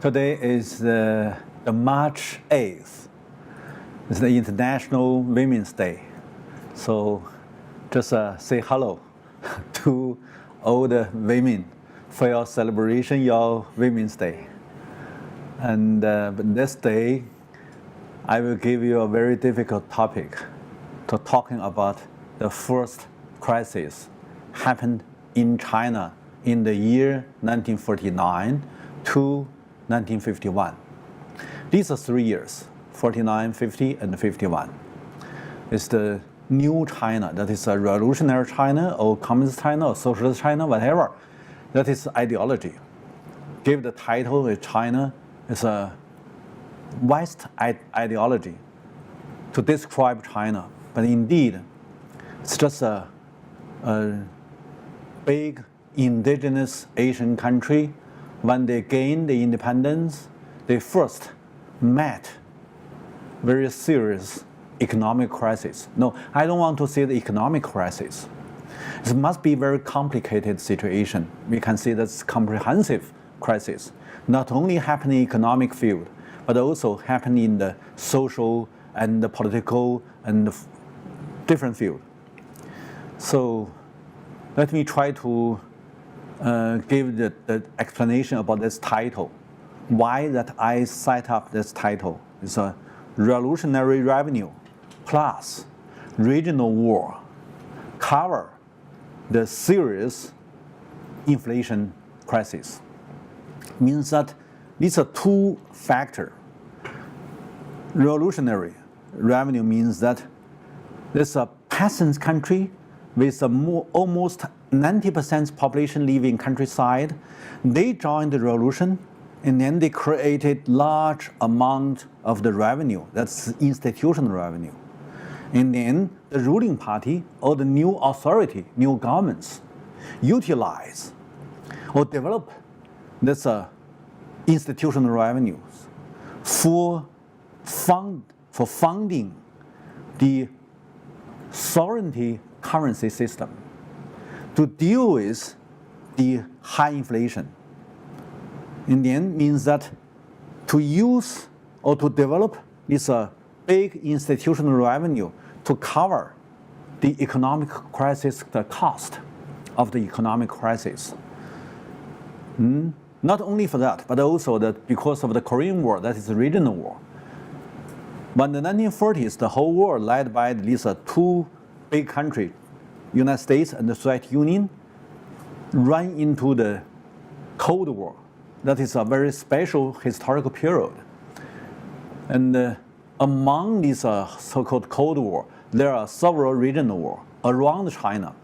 Today is the March 8th. It's the International Women's Day. So just say hello to all the women for your celebration, your Women's Day. And this day, I will give you a very difficult topic to talking about the first crisis happened in China in the year 1949 to 1951. These are 3 years, 49, 50, and 51. It's the new China, that is a revolutionary China or communist China or socialist China, whatever. That is ideology. Give the title of China is a West ideology to describe China. But indeed, it's just a big indigenous Asian country. When they gained the independence, they first met very serious economic crisis. No, I don't want to say the economic crisis. It must be a very complicated situation. We can say that's comprehensive crisis. Not only happen in economic field, but also happen in the social and the political and the different field. So let me try to give the explanation about this title. Why that I set up this title is a revolutionary revenue plus regional war cover the serious inflation crisis. Means that these are two factors. Revolutionary revenue means that there's a peasant country with almost 90% population living countryside. They joined the revolution, and then they created large amount of the revenue. That's institutional revenue. And then the ruling party or the new authority, new governments, utilize or develop this institutional revenues for funding the sovereignty currency system to deal with the high inflation. In the end, means that to use or to develop this big institutional revenue to cover the economic crisis, the cost of the economic crisis. Not only for that, but also that because of the Korean War, that is a regional war. But in the 1940s, the whole world led by these two big countries, United States and the Soviet Union, ran into the Cold War. That is a very special historical period. And among these so-called Cold War, there are several regional wars around China.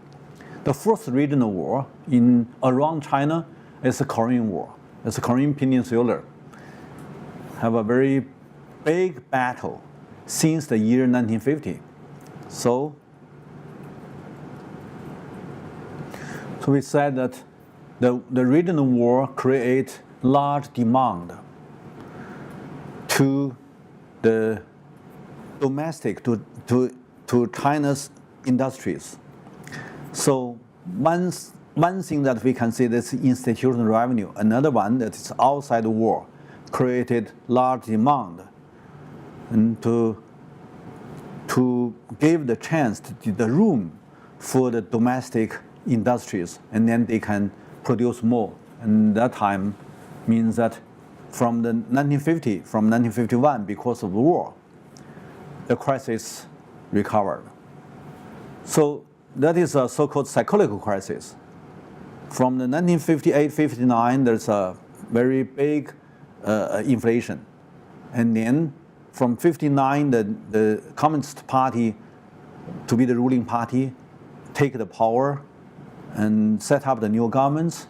The first regional war around China is the Korean War. It's the Korean Peninsula. Have a very big battle since the year 1950. So we said that the regional war create large demand to the domestic, to China's industries. So one thing that we can see is institutional revenue. Another one that is outside the war created large demand and to give the chance, the room for the domestic industries, and then they can produce more. And that time means that from 1951, because of the war, the crisis recovered. So that is a so-called cyclical crisis. From the 1958-59, there's a very big inflation. And then from 59, the Communist Party, to be the ruling party, take the power and set up the new governments.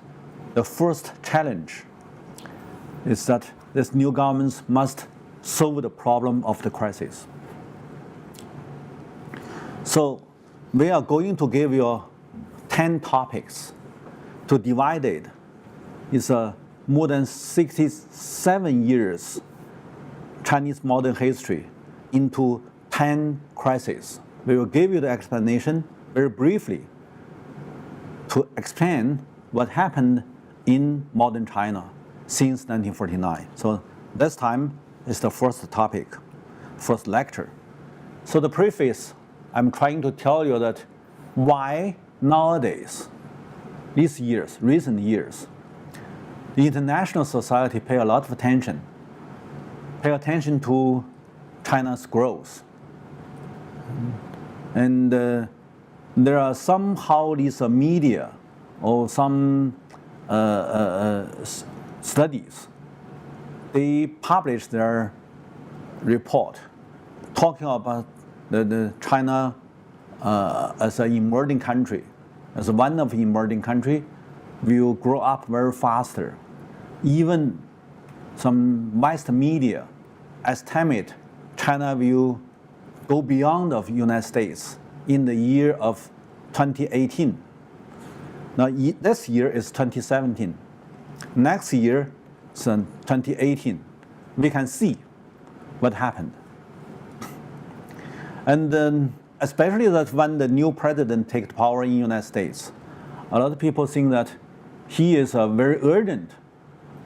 The first challenge is that this new governments must solve the problem of the crisis. So we are going to give you 10 topics to divide it. It's more than 67 years Chinese modern history into 10 crises. We will give you the explanation very briefly to explain what happened in modern China since 1949. So this time is the first topic, first lecture. So the preface, I'm trying to tell you that why nowadays, these years, recent years, the international society pay a lot of attention, pay attention to China's growth. And there are somehow these media or some studies, they publish their report talking about the China as an emerging country, as one of the emerging country, will grow up very faster. Even some Western media estimate China will go beyond of United States in the year of 2018. Now this year is 2017. Next year is 2018. We can see what happened. And especially that when the new president takes power in the United States, a lot of people think that he is a very urgent,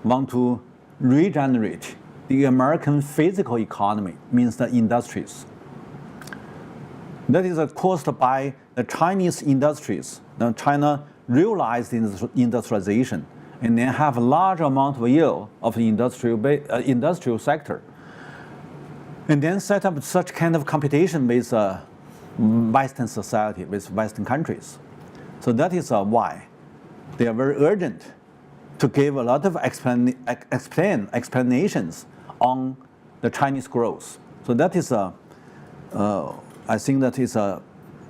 want to regenerate the American physical economy, means the industries. That is caused by the Chinese industries. Now China realized industrialization and then have a large amount of yield of the industrial sector. And then set up such kind of competition with Western society, with Western countries. So that is why they are very urgent to give a lot of explanations on the Chinese growth. So that is I think that is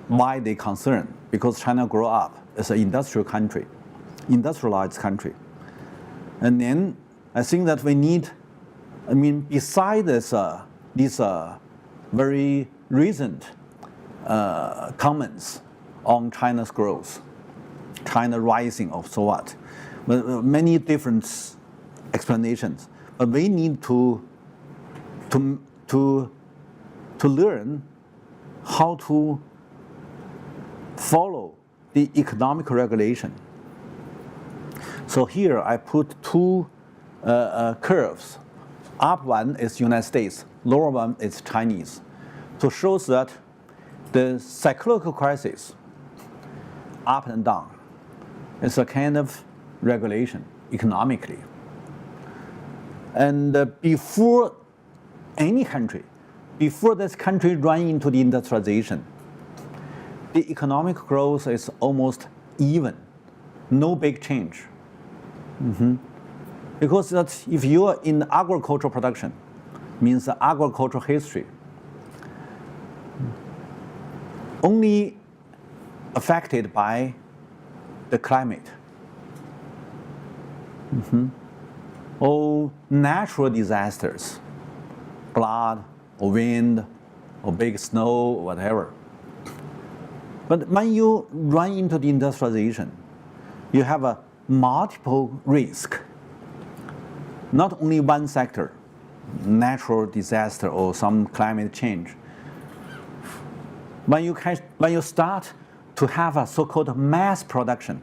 why they concern, because China grew up as an industrial country, industrialized country. And then I think that we need, besides this, these very recent comments on China's growth, China rising or so what, many different explanations. But we need to learn how to follow the economic regulation. So here I put two curves. Up one is United States, lower one is Chinese, to show that the cyclical crisis, up and down, is a kind of regulation economically. And before any country, before this country run into the industrialization, the economic growth is almost even, no big change. Because that if you are in agricultural production, means the agricultural history, only affected by the climate. Or natural disasters, flood, or wind, or big snow, or whatever. But when you run into the industrialization, you have a multiple risk. Not only one sector, natural disaster or some climate change. When you start to have a so-called mass production,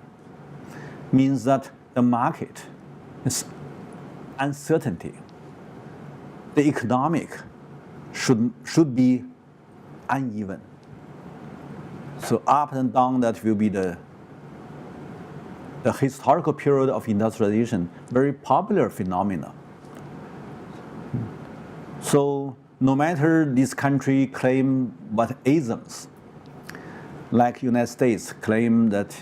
means that the market is uncertainty. The economic should be uneven. So up and down, that will be the historical period of industrialization, very popular phenomena. So no matter this country claim what isms, like United States claim that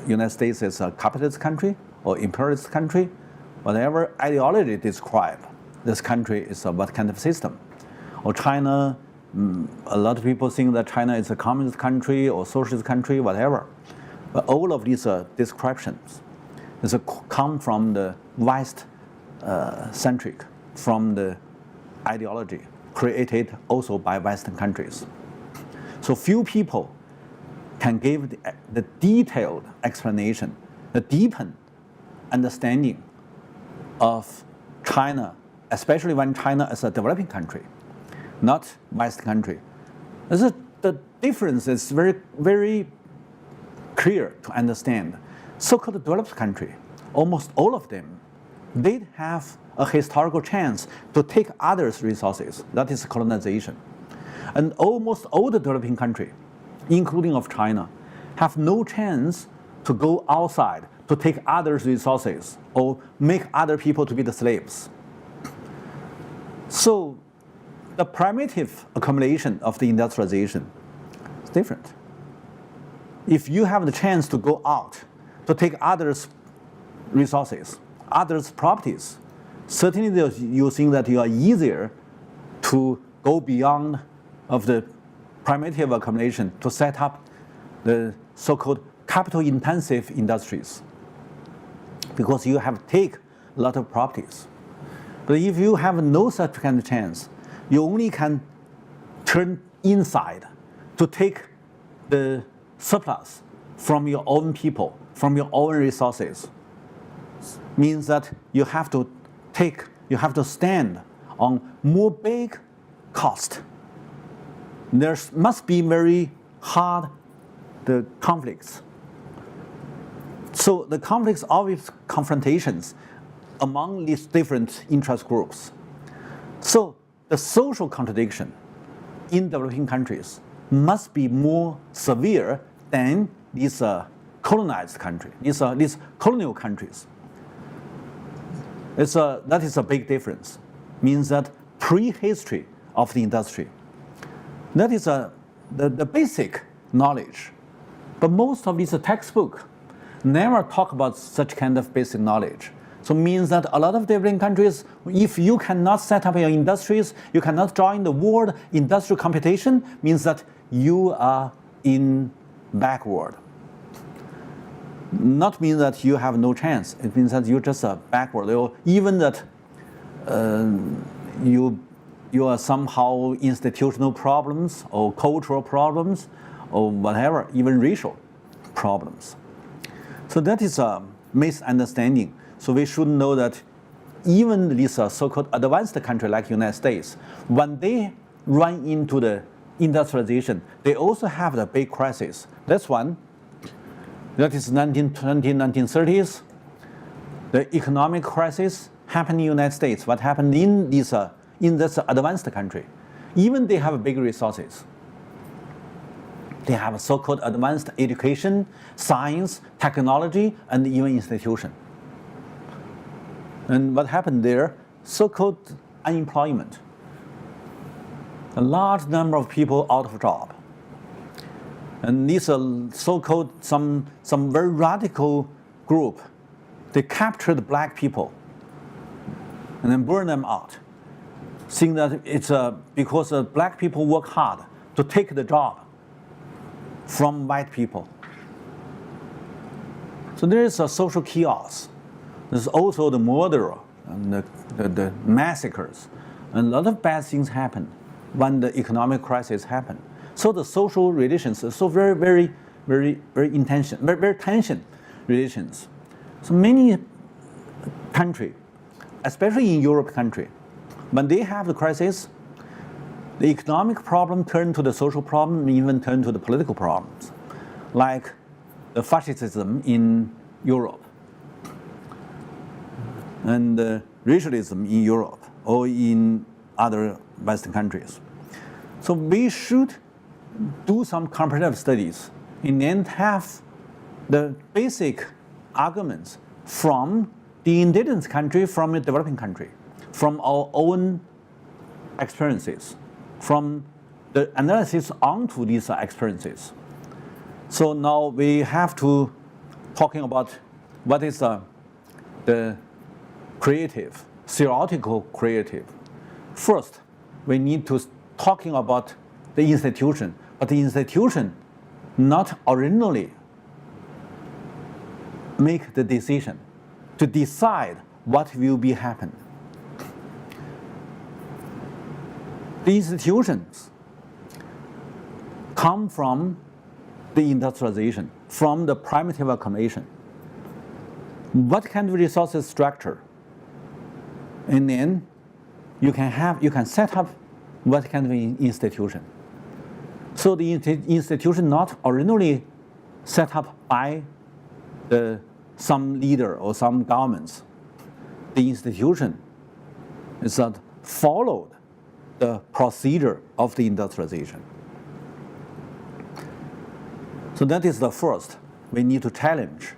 United States is a capitalist country or imperialist country, whatever ideology describe this country is what kind of system. Or China, a lot of people think that China is a communist country or socialist country, whatever. But all of these descriptions come from the West-centric, from the ideology created also by Western countries. So few people can give the detailed explanation, the deepened understanding of China, especially when China is a developing country, not Western country. The difference is very, very clear to understand. So-called developed country, almost all of them they have a historical chance to take others' resources. That is colonization. And almost all the developing countries, including of China, have no chance to go outside to take others' resources or make other people to be the slaves. So the primitive accumulation of the industrialization is different. If you have the chance to go out to take others' resources, others' properties, certainly you think that you are easier to go beyond of the primitive accumulation to set up the so-called capital-intensive industries, because you have to take a lot of properties. But if you have no such kind of chance, you only can turn inside to take the surplus from your own people, from your own resources. Means that you have to stand on more big cost. There must be very hard the conflicts. So the conflicts always confrontations among these different interest groups. So the social contradiction in developing countries must be more severe than these colonized countries, these colonial countries. That is a big difference. Means that pre-history of the industry. That is the basic knowledge. But most of these textbooks never talk about such kind of basic knowledge. So it means that a lot of developing countries, if you cannot set up your industries, you cannot join the world industrial competition, means that you are in backward. Not mean that you have no chance. It means that you're just backward. Or even that you are somehow institutional problems or cultural problems or whatever, even racial problems. So that is a misunderstanding. So we should know that even these so-called advanced countries like United States, when they run into the industrialization, they also have the big crisis. That's one. That is 1920s, 1930s. The economic crisis happened in the United States. What happened in this advanced country? Even they have big resources. They have so-called advanced education, science, technology, and even institution. And what happened there? So-called unemployment. A large number of people out of job. And these are so-called some very radical group. They captured black people and then burn them out, saying that it's because black people work hard to take the job from white people. So there is a social chaos. There's also the murder and the massacres. And a lot of bad things happen when the economic crisis happened. So the social relations are so very intention, very tension relations. So many countries, especially in Europe country, when they have the crisis, the economic problem turned to the social problem, even turned to the political problems, like the fascism in Europe and racialism in Europe or in other Western countries. So we should do some comparative studies and then have the basic arguments from the indigenous country, from a developing country, from our own experiences, from the analysis onto these experiences. So now we have to talking about what is the creative, theoretical creative. First, we need to talking about the institution, but the institution not originally make the decision to decide what will be happen. The institutions come from the industrialization, from the primitive accumulation. What kind of resources structure? And then you can set up what kind of institution. So the institution not originally set up by some leader or some governments, the institution is that followed the procedure of the industrialization. So that is the first. We need to challenge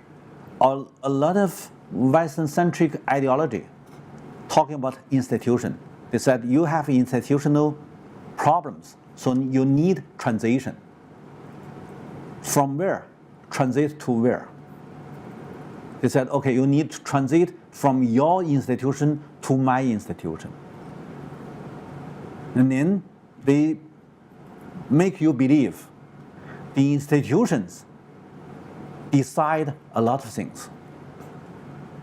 a lot of Western-centric ideology talking about institution. They said you have institutional problems, so you need transition. From where? Transit to where? They said, okay, you need to transit from your institution to my institution. And then they make you believe the institutions decide a lot of things.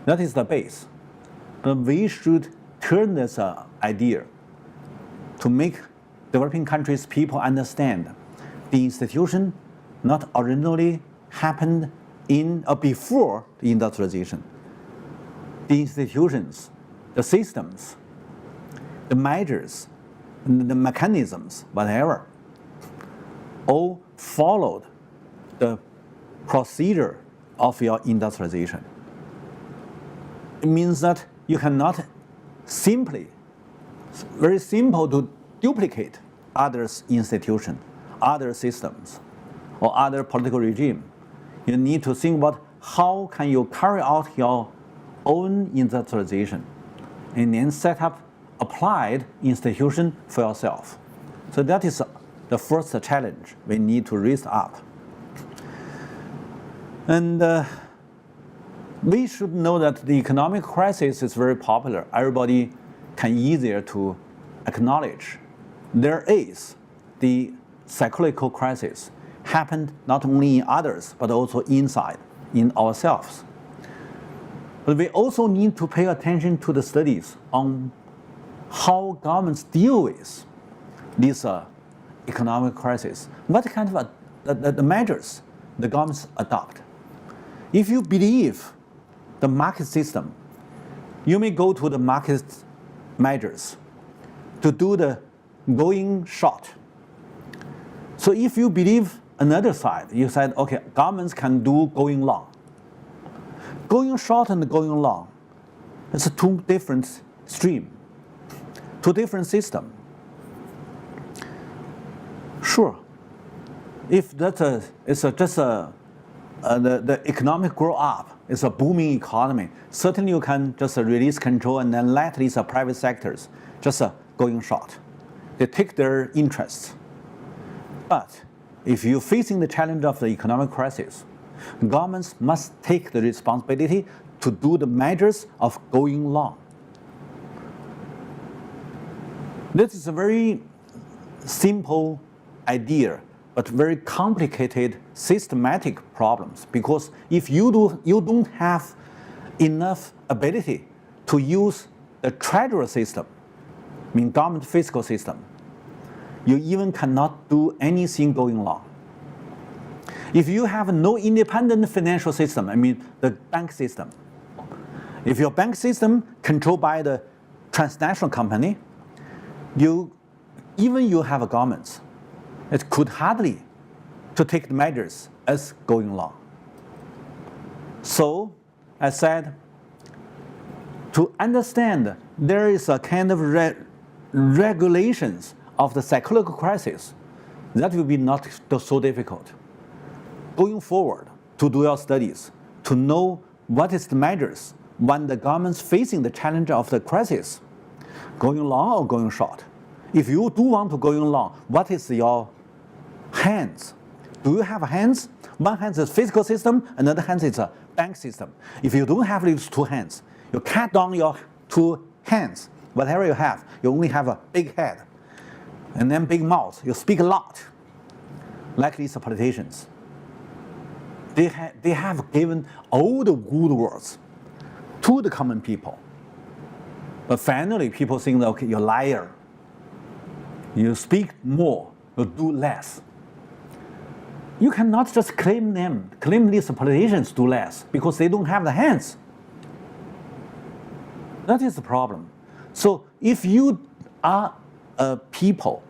That is the base. But we should turn this idea to make developing countries people understand the institution not originally happened in or before the industrialization. The institutions, the systems, the measures, the mechanisms, whatever, all followed the procedure of your industrialization. It means that you cannot simply, very simple to duplicate others' institutions, other systems, or other political regime. You need to think about how can you carry out your own industrialization and then set up applied institution for yourself. So that is the first challenge we need to raise up. And we should know that the economic crisis is very popular. Everybody can easier to acknowledge. There is the cyclical crisis happened not only in others, but also inside, in ourselves. But we also need to pay attention to the studies on how governments deal with this economic crisis. What kind of the measures the governments adopt. If you believe the market system, you may go to the market measures to do the going short. So if you believe another side, you said, okay, governments can do going long. Going short and going long, it's two different streams, two different systems. Sure, if that's the economic grow up, it's a booming economy, certainly you can just release control and then let these private sectors just going short. They take their interests. But if you're facing the challenge of the economic crisis, governments must take the responsibility to do the measures of going long. This is a very simple idea, but very complicated systematic problems, because if you don't have enough ability to use the treasury system, I mean government fiscal system, you even cannot do anything going long. If you have no independent financial system, I mean the bank system, if your bank system controlled by the transnational company, you have a government, it could hardly to take the measures as going long. So, I said, to understand there is a kind of regulations of the cyclical crisis, that will be not so difficult. Going forward, to do your studies, to know what is the measures when the government's facing the challenge of the crisis, going long or going short. If you do want to go long, what is your hands? Do you have hands? One hand is fiscal system, another hand is a bank system. If you don't have these two hands, you cut down your two hands. Whatever you have, you only have a big head and then big mouth. You speak a lot, like these politicians. They have given all the good words to the common people. But finally, people think, okay, you're a liar. You speak more, you do less. You cannot just claim these politicians do less, because they don't have the hands. That is the problem. So if you are a people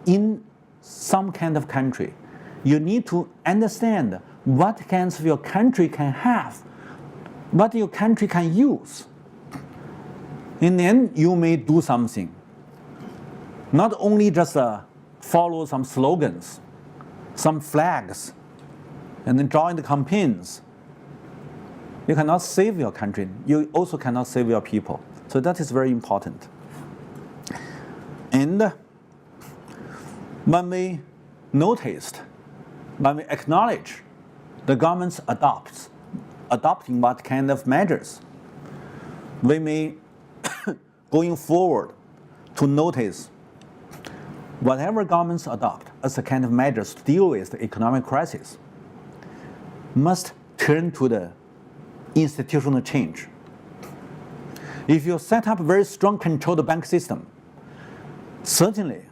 in some kind of country, you need to understand what kinds of your country can have, what your country can use. And then you may do something. Not only just follow some slogans, some flags, and then join the campaigns. You cannot save your country. You also cannot save your people. So that is very important. And when we noticed, when we acknowledge the government's adopting what kind of measures, we may, going forward, to notice whatever governments adopt as a kind of measures to deal with the economic crisis must turn to the institutional change. If you set up a very strong controlled bank system, certainly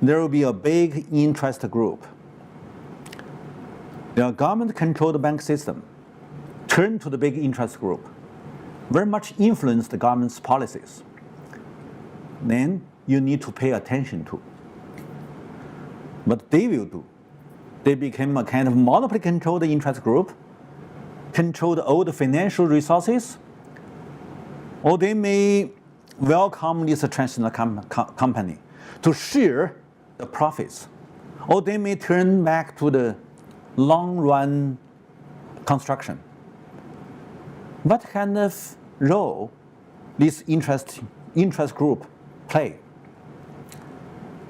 there will be a big interest group. The government-controlled bank system turn to the big interest group, very much influence the government's policies. Then you need to pay attention to. What they will do, they became a kind of monopoly-controlled interest group, controlled all the financial resources, or they may welcome this transnational company to share the profits, or they may turn back to the long-run construction. What kind of role this interest group play?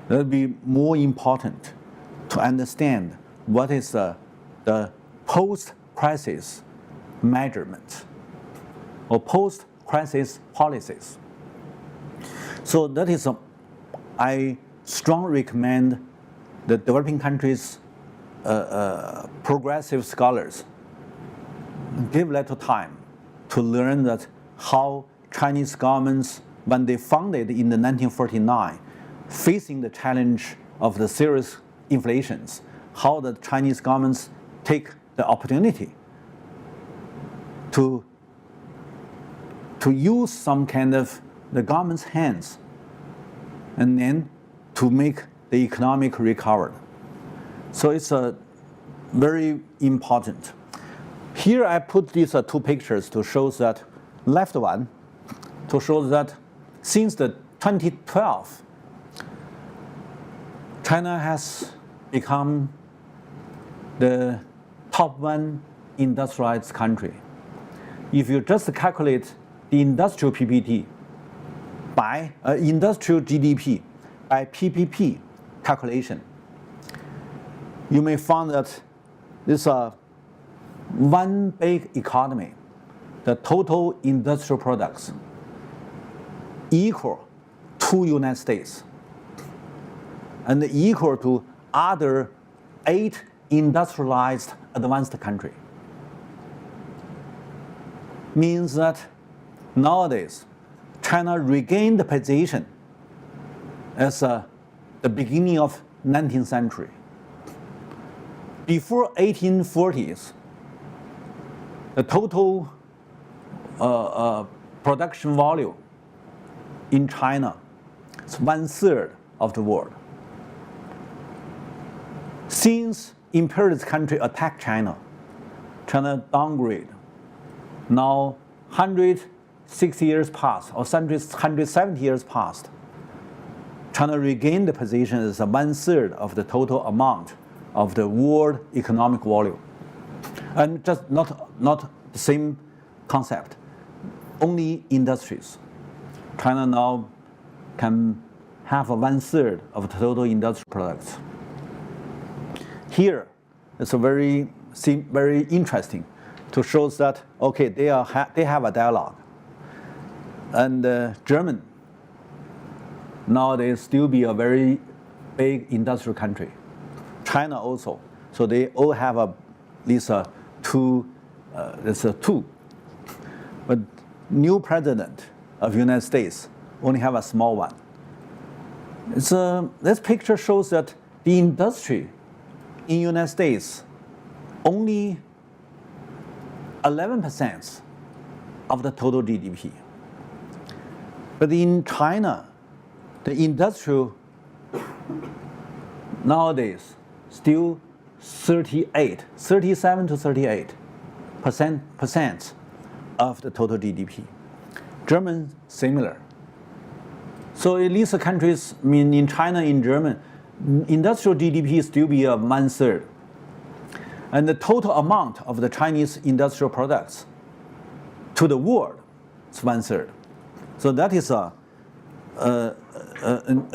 That will be more important to understand what is the post-crisis measurement or post-crisis policies. So that is, I strongly recommend the developing countries' progressive scholars give little time to learn that how Chinese governments, when they founded in the 1949, facing the challenge of the serious inflations, how the Chinese governments take the opportunity to use some kind of the government's hands and then to make the economic recovery. So it's very important. Here I put these two pictures to show that, left one, to show that since the 2012, China has become the top one industrialized country. If you just calculate the industrial PPT by industrial GDP by PPP calculation, you may find that this one big economy, the total industrial products equal to United States and equal to other 8 industrialized advanced countries. Means that nowadays China regained the position as the beginning of 19th century. Before 1840s, the total production volume in China is 1/3 of the world. Since imperialist country attacked China, China downgrade. Now 160 years passed, or 170 years passed. China regained the position as 1/3 of the total amount of the world economic volume. And just not the same concept, only industries. China now can have 1/3 of the total industrial products. Here, it's a very interesting to show that, okay, they have a dialogue. And German, now they still be a very big industrial country. China also. So they all have these two. But new president of United States only have a small one. This picture shows that the industry in United States only 11% of the total GDP. But in China, the industrial nowadays still 37 to 38% of the total GDP. German, similar. So in these countries, I mean, in China, in Germany, industrial GDP still be 1/3. And the total amount of the Chinese industrial products to the world is 1/3. So that is a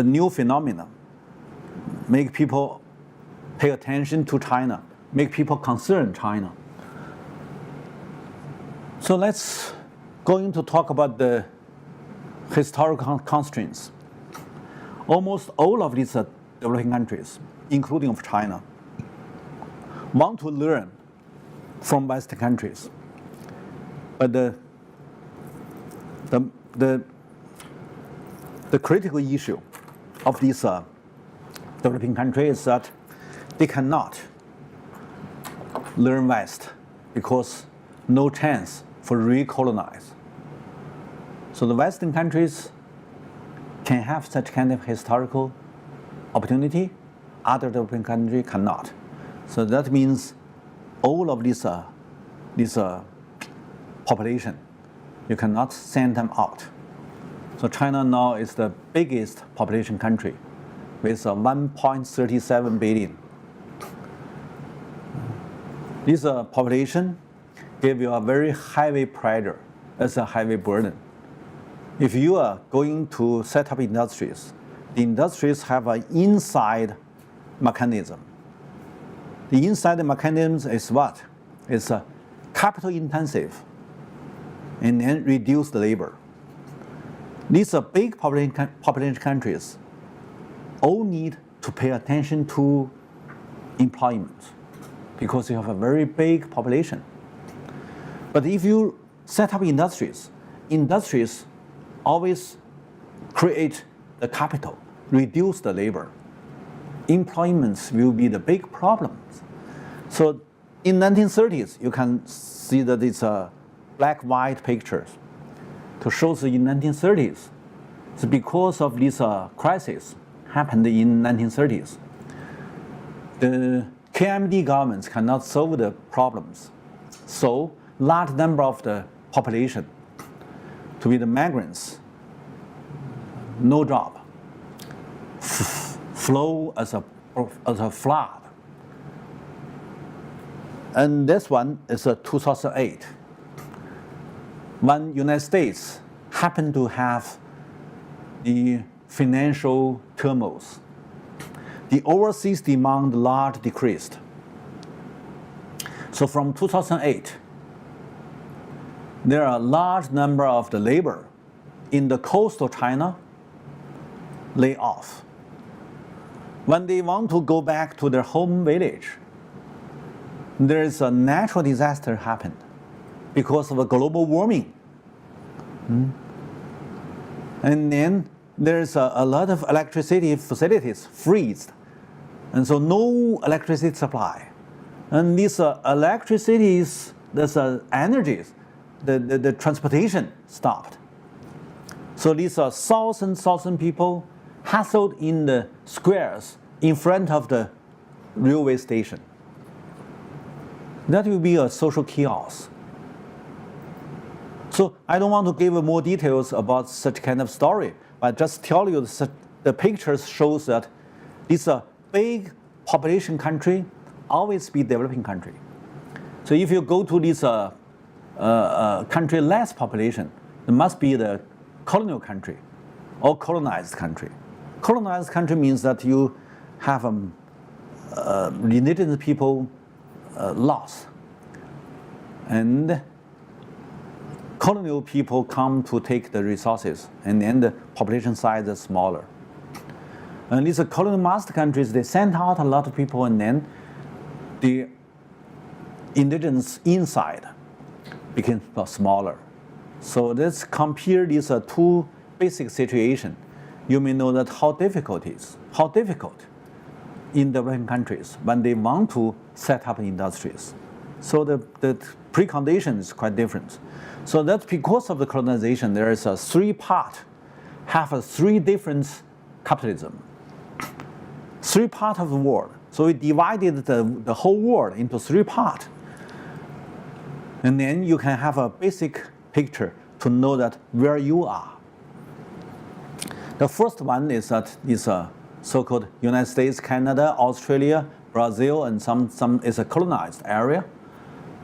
new phenomenon. Make people pay attention to China, make people concern China. So let's going to talk about the historical constraints. Almost all of these developing countries, including of China, want to learn from Western countries. But the critical issue of these developing countries is that they cannot learn West because no chance for recolonize. So the Western countries can have such kind of historical opportunity, other developing countries cannot. So that means all of this population, you cannot send them out. So China now is the biggest population country with 1.37 billion. This population give you a very heavy pressure as a heavy burden. If you are going to set up industries, the industries have an inside mechanism. The inside mechanism is what? It's capital intensive and then reduce the labor. These are big population countries all need to pay attention to employment because you have a very big population. But if you set up industries always create the capital, reduce the labor. Employments will be the big problems. So in 1930s, you can see that it's black-white pictures to show that in 1930s, it's because of this crisis happened in 1930s. The KMD governments cannot solve the problems. So large number of the population to be the migrants, no job, flow as a flood. And this one is 2008. When United States happened to have the financial turmoils, the overseas demand large decreased. So from 2008, there are a large number of the labor in the coastal China lay off. When they want to go back to their home village, there is a natural disaster happened because of a global warming. And then there's a lot of electricity facilities freezed. And so no electricity supply. And these electricities, there's energies, the transportation stopped. So these are thousand people hustled in the squares in front of the railway station. That will be a social chaos. So I don't want to give more details about such kind of story, but just tell you the pictures shows that this big population country always be developing country. So if you go to this country less population, it must be the colonial country or colonized country. Colonized country means that you have indigenous people lost, and colonial people come to take the resources, and then the population size is smaller. And these colonial master countries, they send out a lot of people, and then the indigenous inside became smaller. So let's compare these two basic situations. You may know that how difficult in developing countries when they want to set up industries. So the precondition is quite different. So that's because of the colonization, there is a three different capitalism. Three parts of the world. So we divided the whole world into three parts. And then you can have a basic picture to know that where you are. The first one is a so-called United States, Canada, Australia, Brazil, and some is a colonized area.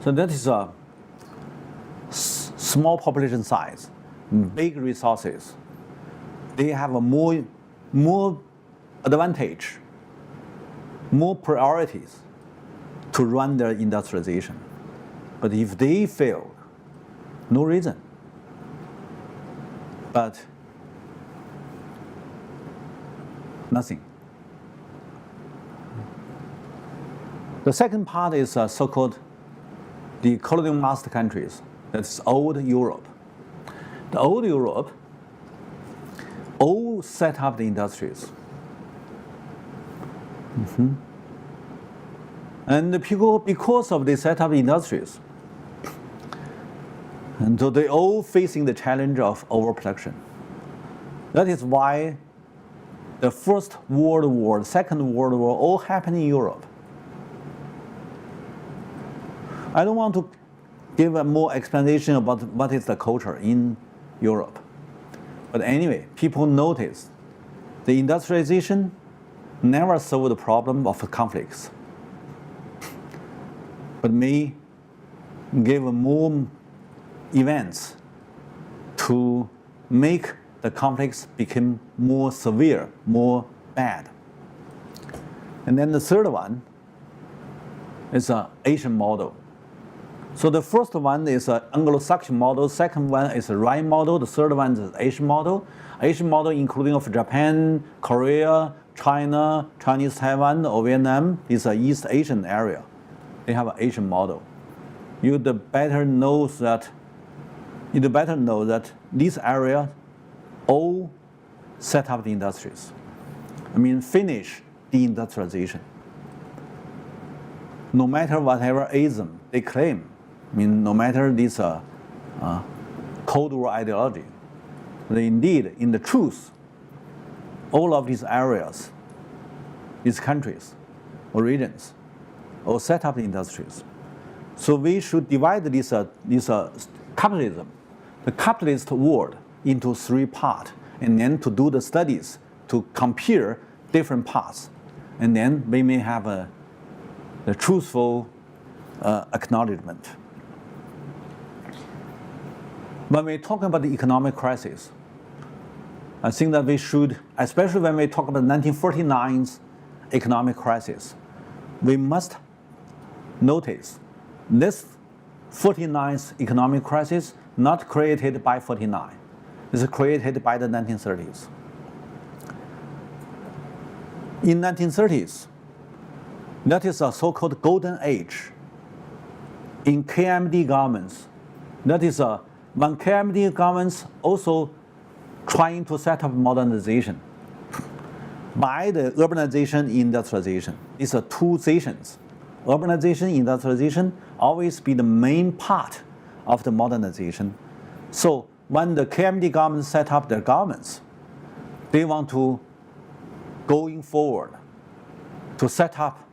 So that is a small population size, big resources. They have a more advantage, more priorities to run their industrialization. But if they fail, no reason. But nothing. The second part is so-called the colonial master countries. That's old Europe. The old Europe all set up the industries. And the people, because of they set up the industries, and so they all facing the challenge of overproduction. That is why the First World War, the Second World War, all happened in Europe. I don't want to give a more explanation about what is the culture in Europe. But anyway, people notice the industrialization never solved the problem of conflicts, but may give more events to make the conflicts become more severe, more bad. And then the third one is an Asian model. So the first one is an Anglo-Saxon model, second one is a Rhine model, the third one is an Asian model. Asian model including of Japan, Korea, China, Chinese Taiwan, or Vietnam. Is an East Asian area. They have an Asian model. You'd better know that these areas all set up the industries. I mean, finish the industrialization. No matter whatever ism they claim, I mean, no matter this Cold War ideology, they indeed, in the truth, all of these areas, these countries or regions, all set up the industries. So we should divide this capitalism, the capitalist world, into three parts, and then to do the studies to compare different parts, and then we may have the truthful acknowledgement. When we talk about the economic crisis, I think that we should, especially when we talk about 1949's economic crisis, we must notice this 49th economic crisis not created by 49. It's created by the 1930s. In 1930s, that is a so-called golden age in KMD governments. That is when KMD governments also trying to set up modernization by the urbanization, industrialization. These are two stations. Urbanization, industrialization always be the main part of the modernization. So when the KMD government set up their governments, they want to going forward to set up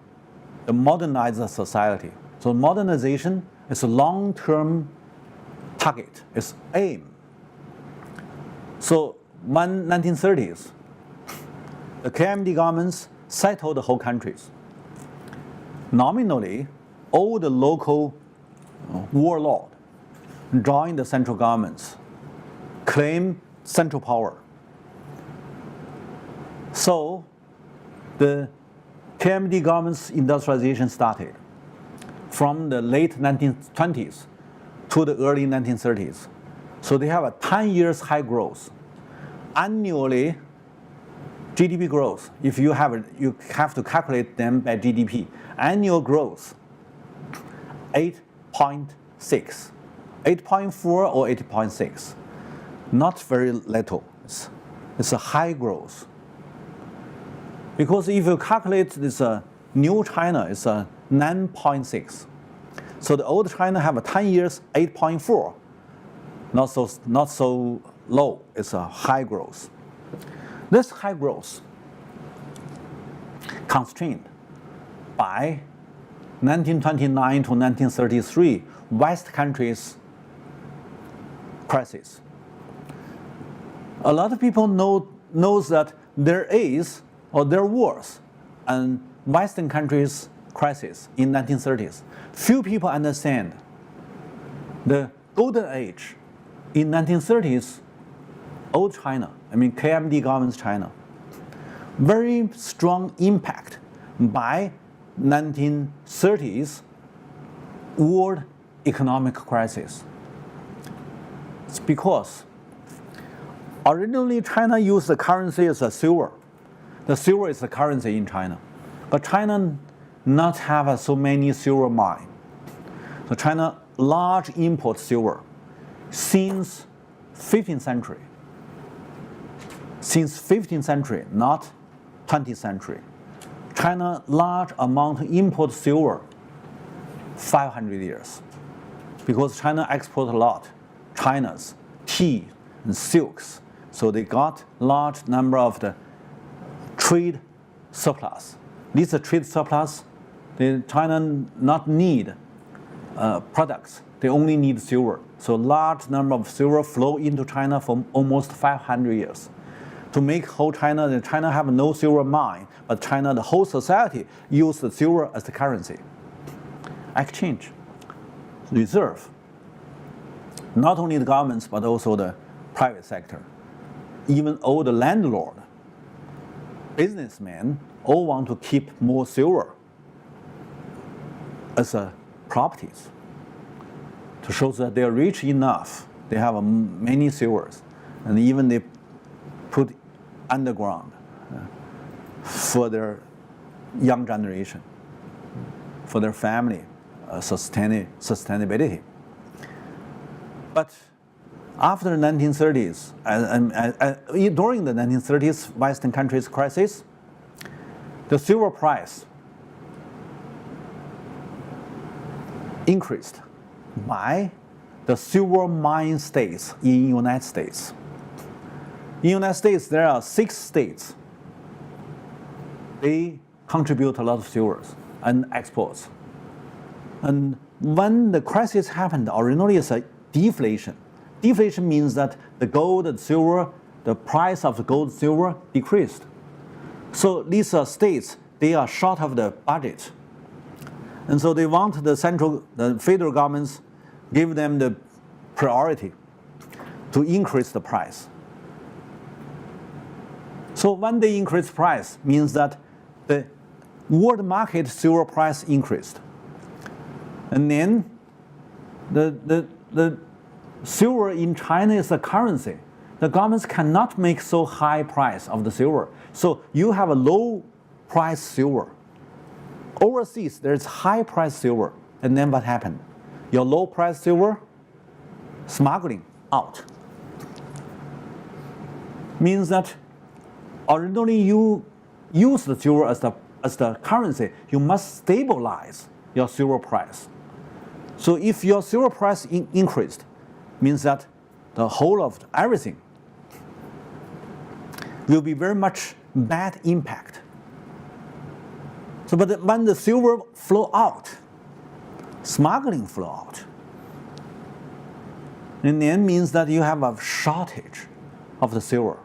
the modernized society. So modernization is a long-term target, it's aim. So when 1930s, the KMD governments settled the whole countries. Nominally, all the local warlords joined the central governments, claim central power. So the KMD government's industrialization started from the late 1920s to the early 1930s. So they have a 10 years high growth. Annually, GDP growth, if you have to calculate them by GDP. Annual growth, 8.6, 8.4 or 8.6. Not very little. It's a high growth. Because if you calculate this new China, it's 9.6. So the old China have a 10 years, 8.4. Not so low, it's a high growth. This high growth constrained by 1929 to 1933 West countries crisis. A lot of people knows that there is or there was a Western countries crisis in 1930s. Few people understand the golden age in 1930s, old China, KMD government's China. Very strong impact by 1930s world economic crisis. It's because originally China used the currency as a silver. The silver is the currency in China. But China not have so many silver mine. So China large import silver since 15th century. Since 15th century, not 20th century. China large amount import silver 500 years. Because China export a lot. China's tea and silks. So they got large number of the trade surplus. These are trade surplus. China not need products. They only need silver. So large number of silver flow into China for almost 500 years. To make whole China have no silver mine, but China, the whole society, use the silver as the currency. Exchange, reserve. Not only the governments, but also the private sector. Even all the landlord, businessmen, all want to keep more silver as properties to show that they are rich enough. They have many silvers, and even they put underground for their young generation, for their family sustainability. But after the 1930s, during the 1930s Western countries crisis, the silver price increased by the silver mine states in the United States. In the United States, there are 6 states. They contribute a lot of silvers and exports. And when the crisis happened, originally it's a deflation. Deflation means that the gold and silver, the price of the gold and silver decreased. So these states, they are short of the budget. And so they want the federal governments give them the priority to increase the price. So when they increase price, means that the world market silver price increased. And then the silver in China is a currency. The governments cannot make so high price of the silver. So you have a low price silver. Overseas, there's high price silver. And then what happened? Your low price silver, smuggling out. Means that originally you use the silver as the currency. You must stabilize your silver price. So if your silver price increased, means that the whole of everything will be very much bad impact. So, but when the silver flow out, smuggling flow out, and then means that you have a shortage of the silver.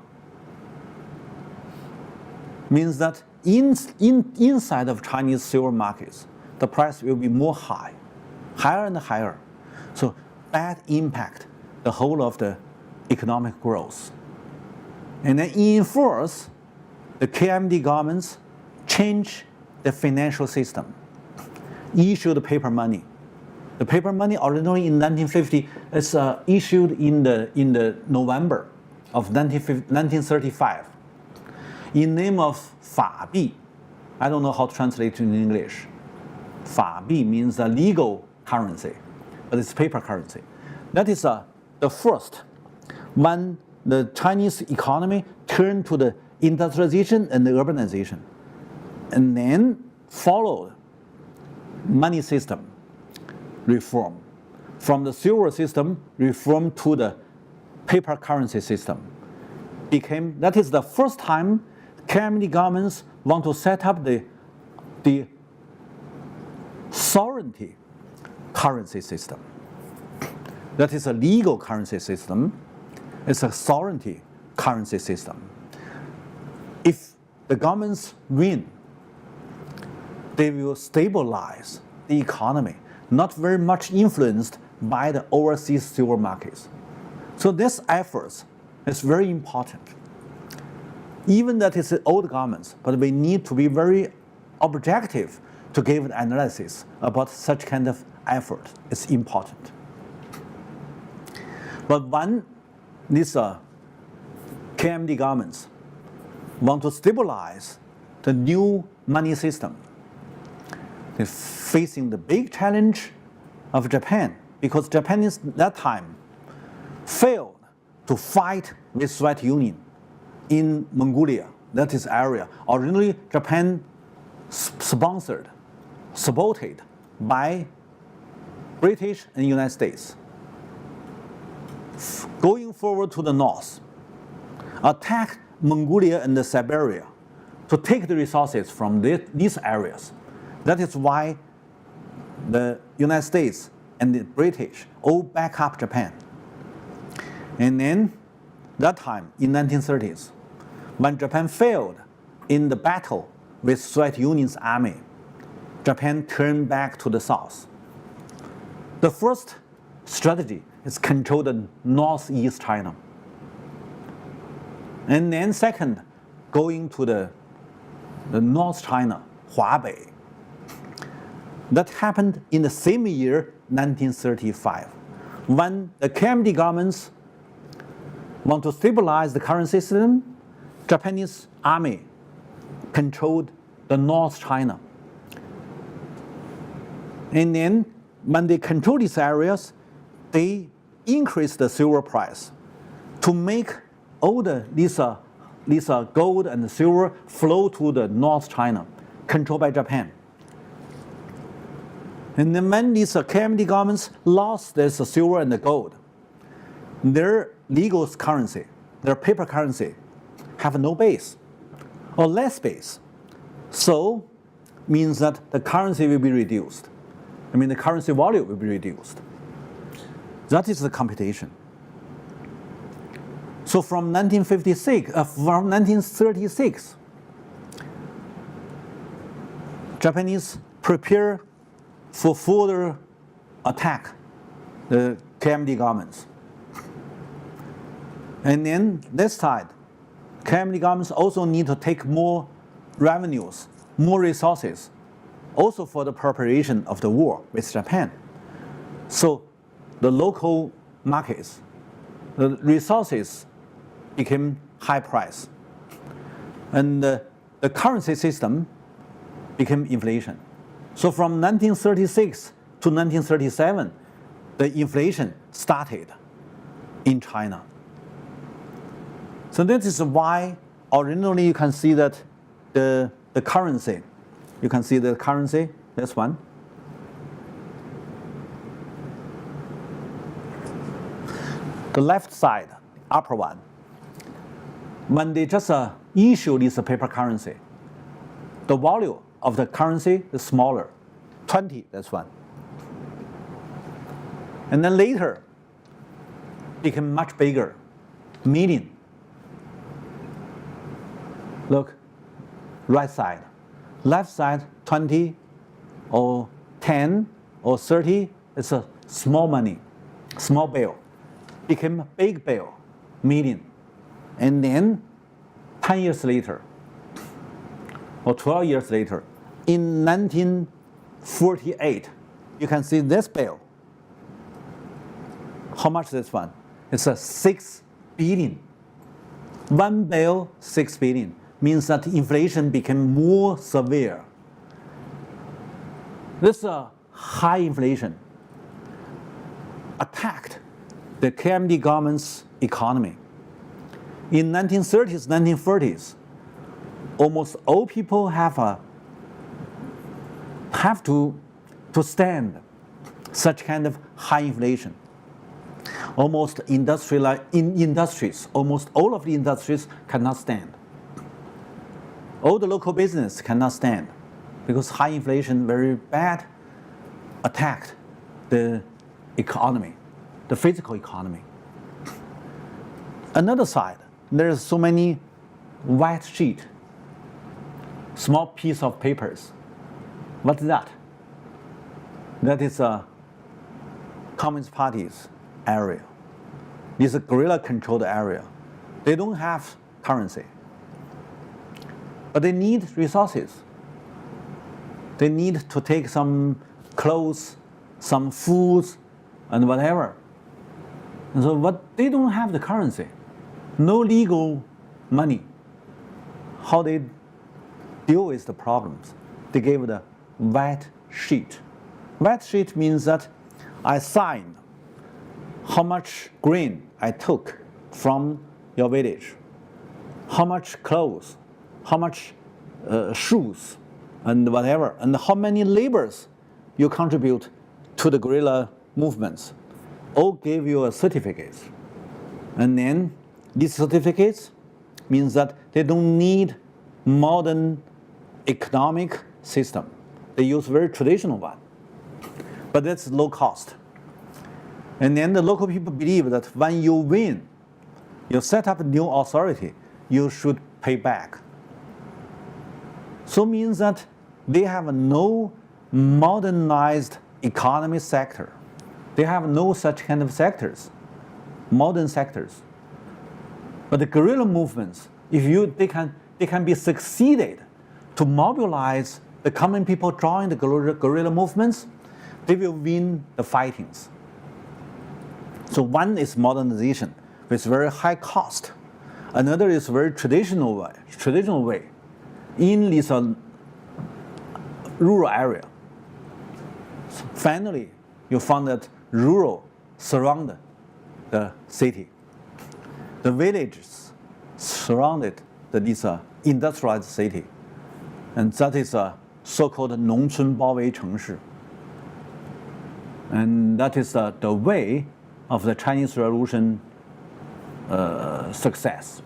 Means that inside of Chinese silver markets, the price will be more higher and higher. So that impact the whole of the economic growth. And then enforce the KMD governments change the financial system, issue the paper money. The paper money originally in 1950 is issued in the November of 1935 in name of 法币. I don't know how to translate it in English. 法币 means a legal currency, but it's paper currency. That is the first when the Chinese economy turned to the industrialization and the urbanization, and then followed money system reform. From the silver system reform to the paper currency system. That is the first time KMD governments want to set up the sovereignty currency system. that is a legal currency system. It's a sovereignty currency system. If the governments win, they will stabilize the economy, not very much influenced by the overseas silver markets. So this effort is very important. Even that is old governments, but we need to be very objective to give an analysis about such kind of effort. It's important. But when these KMD governments want to stabilize the new money system, they're facing the big challenge of Japan, because Japan is that time failed to fight with Soviet Union in Mongolia, that is area. Originally, Japan supported by British and United States. Going forward to the north, attack Mongolia and Siberia to take the resources from these areas. That is why the United States and the British all back up Japan. And then, that time, in 1930s, when Japan failed in the battle with Soviet Union's army, Japan turned back to the south. The first strategy is control the northeast China. And then second, going to the North China, Hubei. That happened in the same year, 1935, when the KMT governments want to stabilize the currency system. Japanese army controlled the North China. And then when they control these areas, they increase the silver price to make all these gold and silver flow to the North China, controlled by Japan. And then when these KMT governments lost this silver and the gold, their legal currency, their paper currency, have no base or less base. So means that the currency will be reduced. I mean, the currency value will be reduced. That is the computation. So from 1936, Japanese prepare for further attack the KMT governments. And then this side, KMT governments also need to take more revenues, more resources, also for the preparation of the war with Japan. So the local markets, the resources became high price. And the currency system became inflation. So from 1936 to 1937, the inflation started in China. So this is why originally you can see that the currency, you can see the currency, this one. The left side, upper one, when they just issue this paper currency, the value of the currency is smaller, 20, that's one. And then later, became much bigger, million. Look, right side. Left side, 20 or 10 or 30, it's a small money, small bill. Became a big bill, million. And then 10 years later, or 12 years later, in 1948, you can see this bill. How much is this one? It's a 6 billion. One bill, 6 billion, means that inflation became more severe. This high inflation attacked the KMT government's economy. In 1930s, 1940s, almost all people have to stand such kind of high inflation. Almost in industries, almost all of the industries cannot stand. All the local business cannot stand because high inflation very bad attacked the economy. the physical economy. Another side, there's so many white sheet, small piece of papers. What's that? That is a Communist Party's area. This is a guerrilla-controlled area. They don't have currency, but they need resources. They need to take some clothes, some foods, and whatever. And so, but they don't have the currency, no legal money. How they deal with the problems? They gave the white sheet. White sheet means that I signed how much grain I took from your village, how much clothes, how much shoes, and whatever, and how many labors you contribute to the guerrilla movements. All give you a certificate. And then these certificates means that they don't need modern economic system. They use very traditional one. But that's low cost. And then the local people believe that when you win, you set up a new authority, you should pay back. So it means that they have no modernized economy sector. They have no such kind of sectors, modern sectors. But the guerrilla movements, they can be succeeded to mobilize the common people join the guerrilla movements, they will win the fightings. So one is modernization with very high cost. Another is very traditional way in this rural area. So finally, you found that rural surrounded the city. The villages surrounded this industrialized city. And that is a so-called 农村包围城市. And that is the way of the Chinese Revolution success.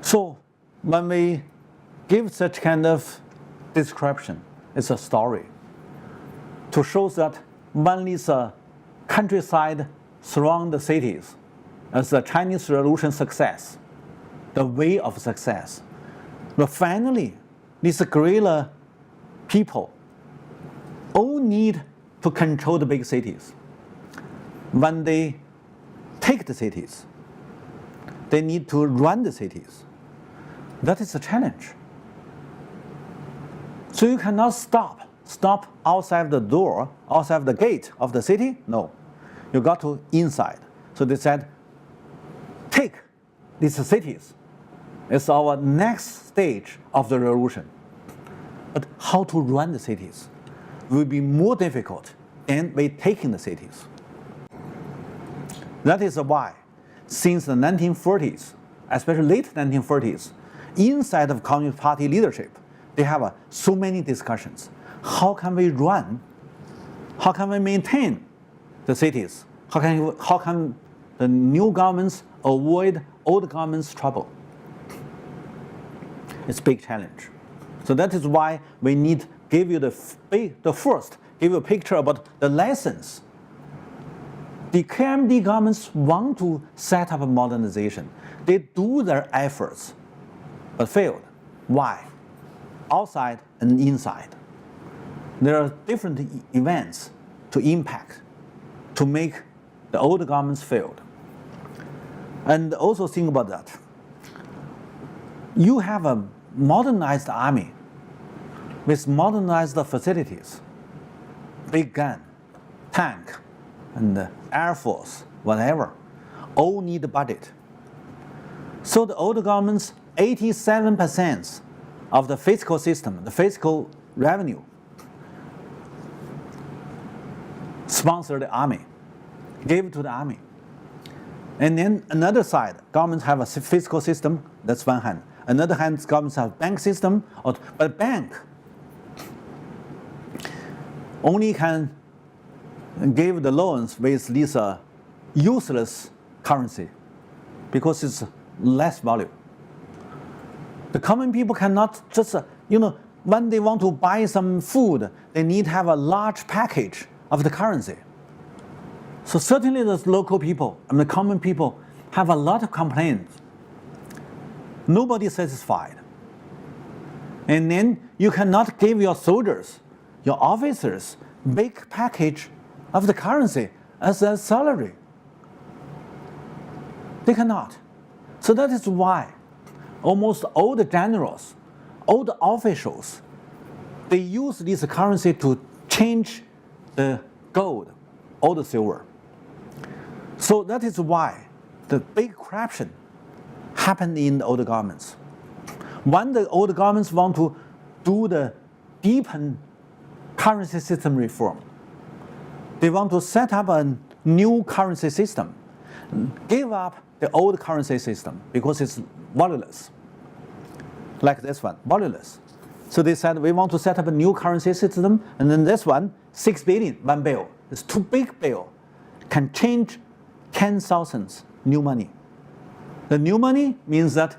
So when we give such kind of description, it's a story to show that when this countryside surround the cities as the Chinese Revolution success, the way of success. But finally, these guerrilla people all need to control the big cities. When they take the cities, they need to run the cities. That is a challenge. So you cannot stop outside the door, outside the gate of the city. No, you got to inside. So they said, take these cities. It's our next stage of the revolution. But how to run the cities will be more difficult than by taking the cities. That is why, since the 1940s, especially late 1940s, inside of Communist Party leadership, they have so many discussions. How can we run? How can we maintain the cities? How can the new governments avoid old governments' trouble? It's a big challenge. So that is why we need give you give you a picture about the lessons. The KMD governments want to set up a modernization. They do their efforts, but failed. Why? Outside and inside. There are different events to impact, to make the old governments failed. And also think about that. You have a modernized army with modernized facilities, big gun, tank, and air force, whatever, all need a budget. So the old government's 87% of the fiscal system, the fiscal revenue, sponsor the army, gave to the army. And then another side, governments have a fiscal system, that's one hand. Another hand, governments have bank system, but bank only can give the loans with this useless currency because it's less value. The common people cannot just, when they want to buy some food, they need to have a large package of the currency. So certainly the local people and the common people have a lot of complaints. Nobody is satisfied. And then you cannot give your soldiers, your officers, big package of the currency as a salary. They cannot. So that is why almost all the generals, all the officials, they use this currency to change the gold or the silver. So that is why the big corruption happened in the old governments. When the old governments want to do the deepen currency system reform, they want to set up a new currency system, give up the old currency system because it's valueless. Like this one, valueless. So they said, we want to set up a new currency system, and then this one, 6 billion, one bill. It's too big bill, can change 10,000 new money. The new money means that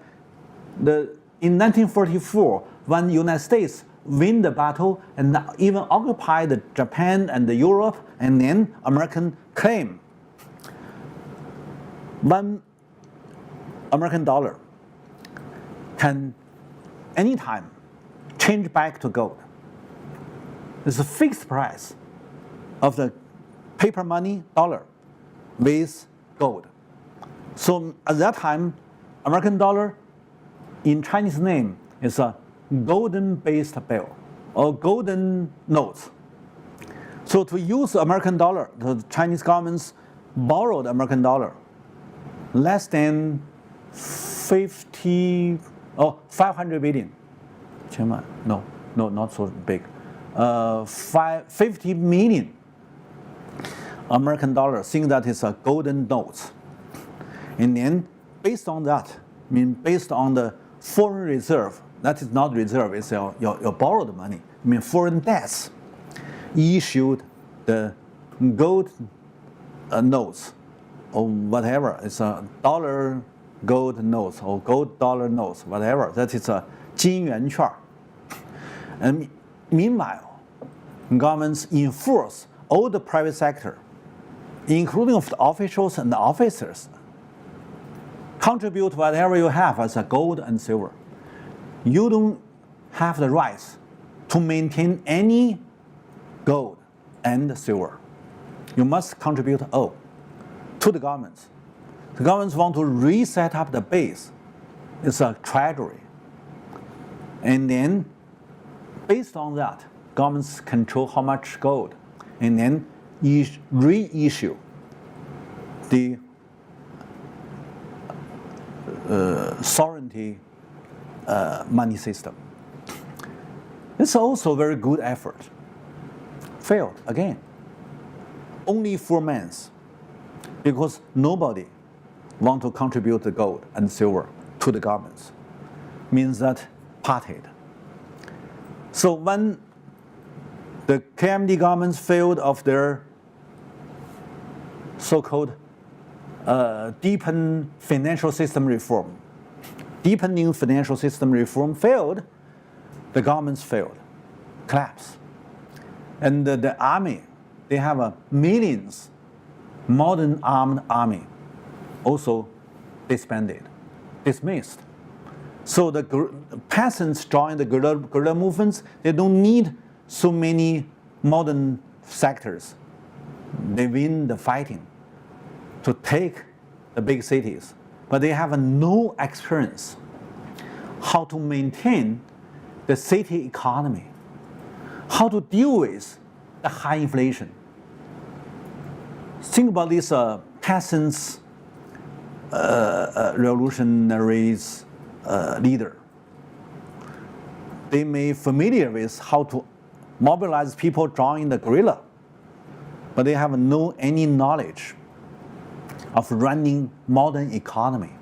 in 1944, when the United States win the battle and even occupy the Japan and the Europe, and then American claim $1 American dollar can anytime change back to gold. It's a fixed price of the paper money dollar with gold. So at that time, American dollar in Chinese name is a golden-based bill or golden notes. So to use American dollar, the Chinese governments borrowed American dollar less than 500 billion. No, not so big. 50 million American dollars, seeing that it's a golden notes. And then based on that, based on the foreign reserve, that is not reserve, it's your borrowed money, foreign debts, issued the gold notes or whatever, it's a dollar gold notes or gold dollar notes, whatever, that is a 金元券. And meanwhile, governments enforce all the private sector, including of the officials and the officers, contribute whatever you have as a gold and silver. You don't have the rights to maintain any gold and silver. You must contribute all to the governments. The governments want to reset up the base. It's a treasury. And then, based on that, governments control how much gold, and then reissue the sovereignty money system. It's also a very good effort. Failed again. Only 4 months, because nobody want to contribute the gold and silver to the governments. Means that parted. So when the KMT governments failed of their so-called deepening financial system reform failed, the governments failed, collapsed. And the army, they have millions, modern armed army, also disbanded, dismissed. So the peasants join the guerrilla movements. They don't need so many modern sectors. They win the fighting to take the big cities, but they have no experience how to maintain the city economy, how to deal with the high inflation. Think about these peasants, revolutionaries, leader. They may familiar with how to mobilize people join the guerrilla, but they have any knowledge of running modern economy.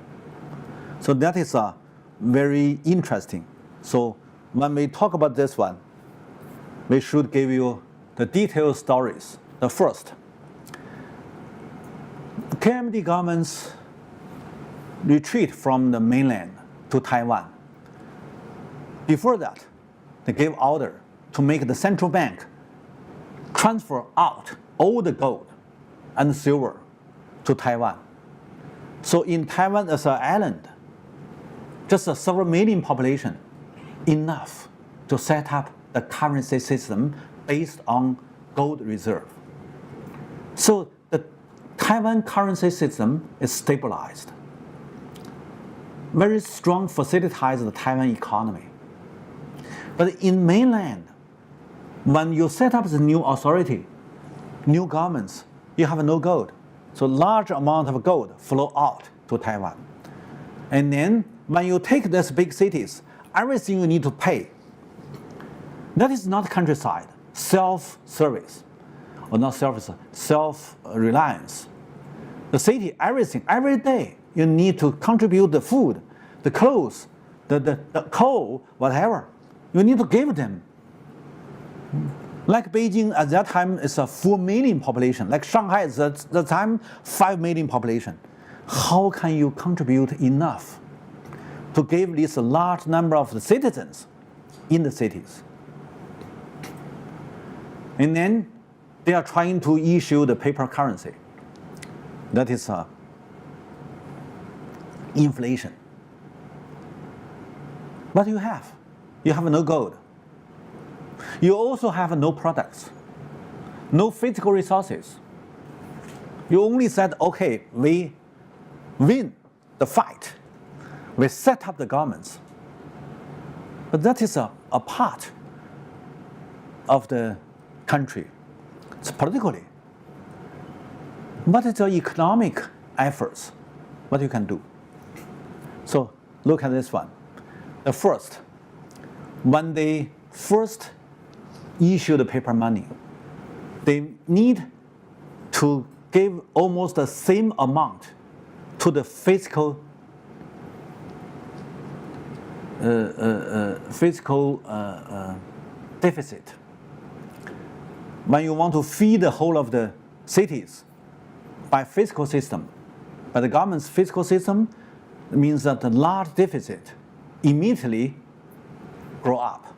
So that is very interesting. So when we talk about this one, we should give you the detailed stories. The first, KMT governments retreat from the mainland to Taiwan. Before that, they gave order to make the central bank transfer out all the gold and silver to Taiwan. So in Taiwan as an island, just a several million population, enough to set up the currency system based on gold reserve. So the Taiwan currency system is stabilized. Very strong facilitates the Taiwan economy. But in mainland, when you set up the new authority, new governments, you have no gold. So large amount of gold flow out to Taiwan. And then when you take these big cities, everything you need to pay. That is not countryside, self-service, or not service, self-reliance. The city, everything, every day, you need to contribute the food, the clothes, the coal, whatever. You need to give them. Like Beijing at that time is a 4 million population. Like Shanghai at the time, 5 million population. How can you contribute enough to give this large number of the citizens in the cities? And then they are trying to issue the paper currency. That is inflation. What do you have? You have no gold. You also have no products, no physical resources. You only said, okay, we win the fight. We set up the governments. But that is a part of the country. It's politically. What is your economic efforts? What you can do? So look at this one. The first, when they first issue the paper money, they need to give almost the same amount to the fiscal deficit. When you want to feed the whole of the cities by fiscal system, by the government's fiscal system, it means that the large deficit immediately grow up.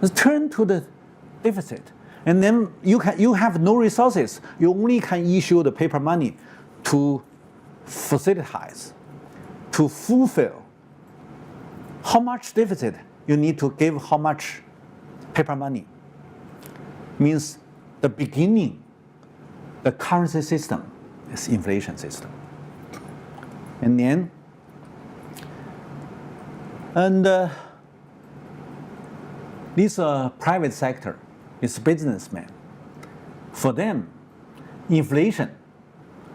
Let's turn to the deficit. And then you have no resources. You only can issue the paper money to facilitate, to fulfill how much deficit you need to give how much paper money. Means the beginning, the currency system is inflation system. And then, this private sector is businessmen. For them, inflation,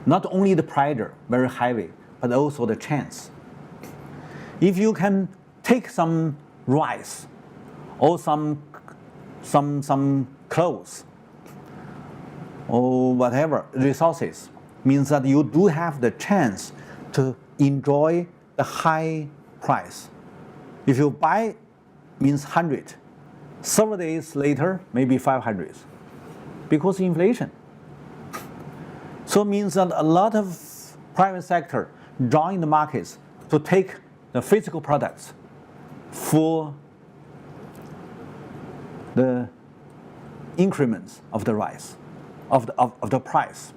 not only the pressure, very heavy, but also the chance. If you can take some rice or some clothes or whatever resources, means that you do have the chance to enjoy the high price. If you buy, means 100. Several days later, maybe 500, because inflation. So it means that a lot of private sector join the markets to take the physical products for the increments of the rise, of the price.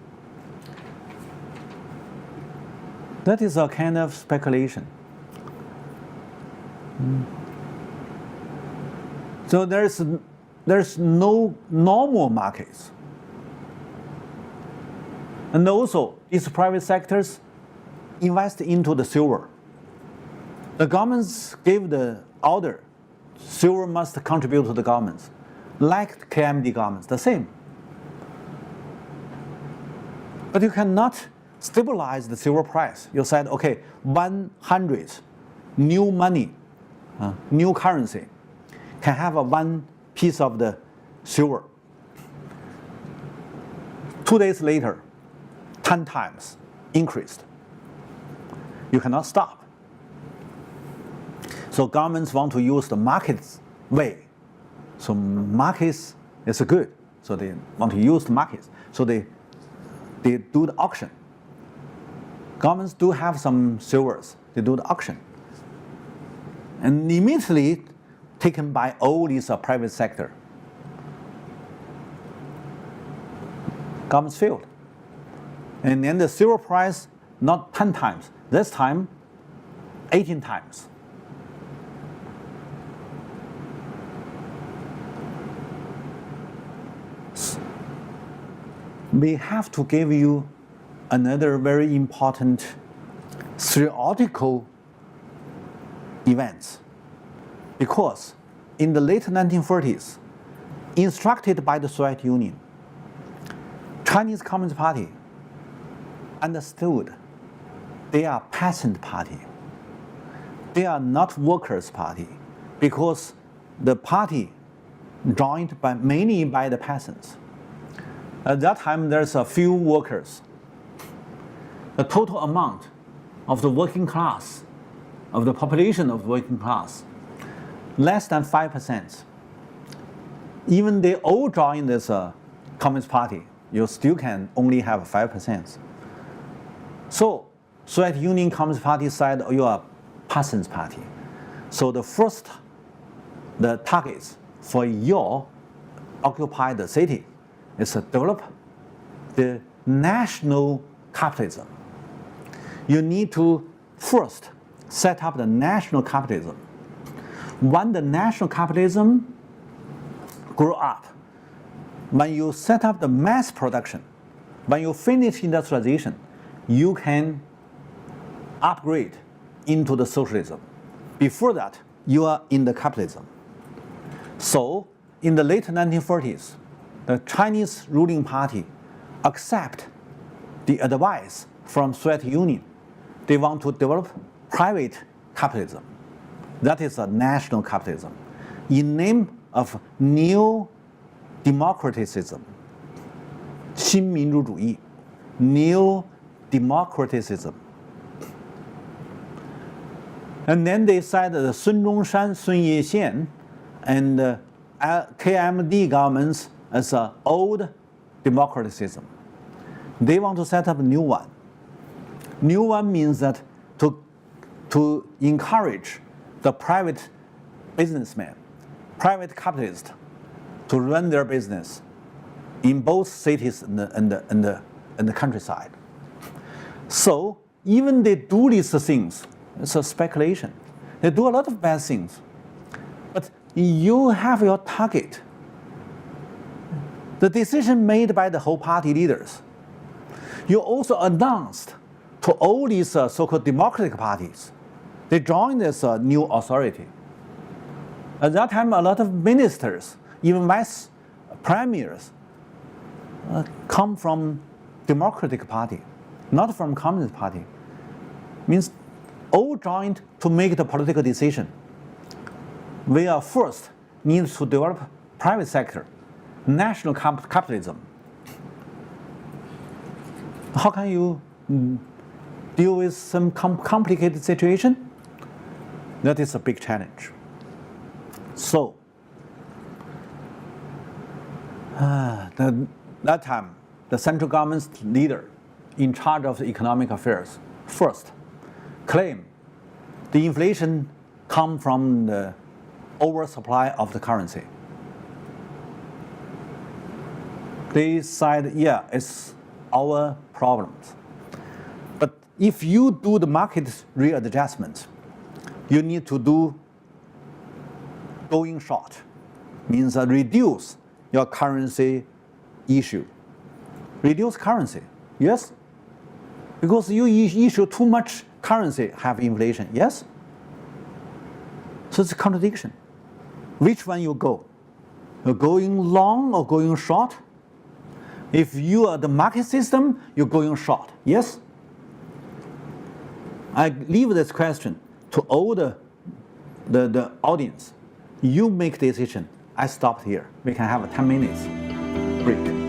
That is a kind of speculation. So there's no normal markets. And also, these private sectors invest into the silver. The governments give the order, silver must contribute to the governments. Like KMD governments, the same. But you cannot stabilize the silver price. You said, okay, 100 new money, new currency, can have one piece of the silver. 2 days later, 10 times increased. You cannot stop. So governments want to use the market's way. So markets is good. So they want to use the markets. So they do the auction. Governments do have some silvers. They do the auction. And immediately taken by all these private sector. Governments failed. And then the silver price, not 10 times, this time 18 times. We have to give you another very important theoretical event, because in the late 1940s, instructed by the Soviet Union, Chinese Communist Party understood they are peasant party. They are not workers' party, because the party joined mainly by the peasants. At that time, there's a few workers. The total amount of the working class, of the population of working class, less than 5%. Even they all join this Communist Party, you still can only have 5%. So, Soviet Union Communist Party said, oh, you are peasants party. So the targets for your occupied city is to develop the national capitalism. You need to first set up the national capitalism. When the national capitalism grow up, when you set up the mass production, when you finish industrialization, you can upgrade into the socialism. Before that, you are in the capitalism. So, in the late 1940s, the Chinese ruling party accept the advice from Soviet Union. They want to develop private capitalism. That is a national capitalism. In name of new democraticism, 新民主主义, new democraticism. And then they said that Sun Zhongshan, Sun Yat-sen, and KMD governments as an old democraticism. They want to set up a new one. New one means that to encourage the private businessmen, private capitalists, to run their business in both cities and the countryside. So even they do these things, it's a speculation. They do a lot of bad things. But you have your target. The decision made by the whole party leaders. You also announced to all these so-called democratic parties. They joined this new authority. At that time, a lot of ministers, even vice premiers, come from Democratic Party, not from Communist Party. Means all joined to make the political decision. We are first need to develop private sector, national capitalism. How can you deal with some complicated situation? That is a big challenge. So, that time, the central government's leader in charge of the economic affairs first claim the inflation come from the oversupply of the currency. They said, yeah, it's our problems. But if you do the market readjustment, you need to do going short, means reduce your currency issue. Reduce currency, yes? Because you issue too much currency, have inflation, yes? So it's a contradiction. Which one you go? You're going long or going short? If you are the market system, you're going short, yes? I leave this question to all the audience. You make decision. I stopped here. We can have a 10 minutes break.